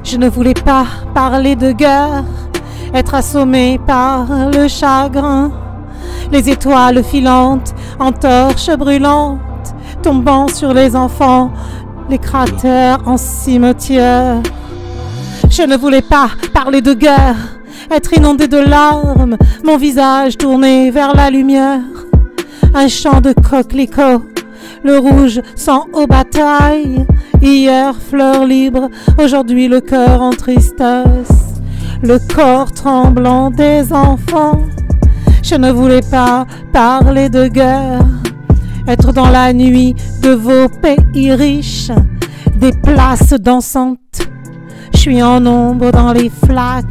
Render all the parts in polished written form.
Je ne voulais pas parler de guerre, être assommé par le chagrin. Les étoiles filantes en torches brûlantes, tombant sur les enfants, les cratères en cimetière. Je ne voulais pas parler de guerre, être inondé de larmes, mon visage tourné vers la lumière. Un champ de coquelicots, le rouge sang aux batailles. Hier fleur libre, aujourd'hui le cœur en tristesse, le corps tremblant des enfants. Je ne voulais pas parler de guerre, être dans la nuit de vos pays riches, des places dansantes. Je suis en ombre dans les flaques,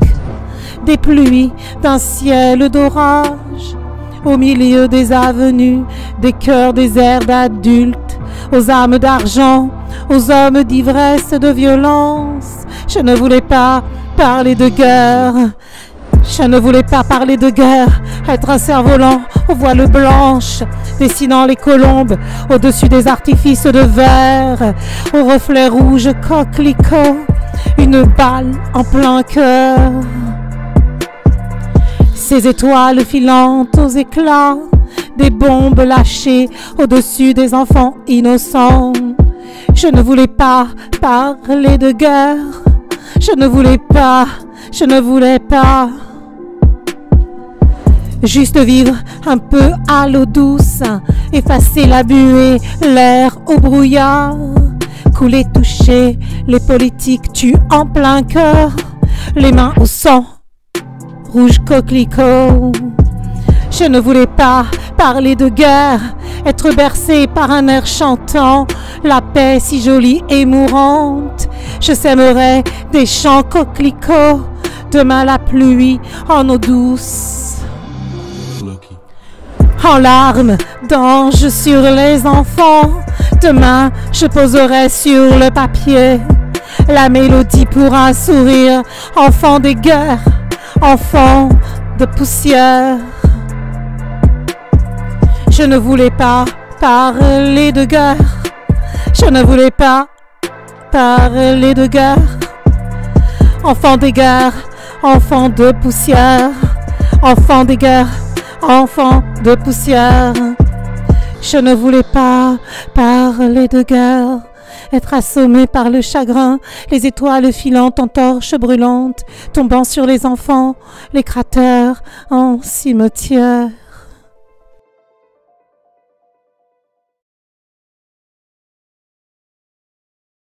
des pluies d'un ciel d'orage, au milieu des avenues, des cœurs déserts d'adultes, aux âmes d'argent, aux hommes d'ivresse, de violence. Je ne voulais pas parler de guerre. Je ne voulais pas parler de guerre, être un cerf-volant aux voiles blanches, dessinant les colombes au-dessus des artifices de verre, aux reflets rouges coquelicots, une balle en plein cœur. Ces étoiles filantes aux éclats, des bombes lâchées au-dessus des enfants innocents. Je ne voulais pas parler de guerre, je ne voulais pas. Juste vivre un peu à l'eau douce, effacer la buée, l'air au brouillard, couler, toucher, les politiques tuent en plein cœur, les mains au sang, rouge coquelicot. Je ne voulais pas parler de guerre, être bercé par un air chantant, la paix si jolie et mourante. Je sèmerai des champs coquelicots, demain la pluie en eau douce. En larmes, d'ange sur les enfants, demain je poserai sur le papier la mélodie pour un sourire, enfant des guerres, enfant de poussière. Je ne voulais pas parler de guerre, je ne voulais pas parler de guerre, enfant des guerres, enfant de poussière, enfant des guerres, enfant de poussière. Je ne voulais pas parler de guerre, être assommé par le chagrin, les étoiles filantes en torches brûlantes, tombant sur les enfants, les cratères en cimetière.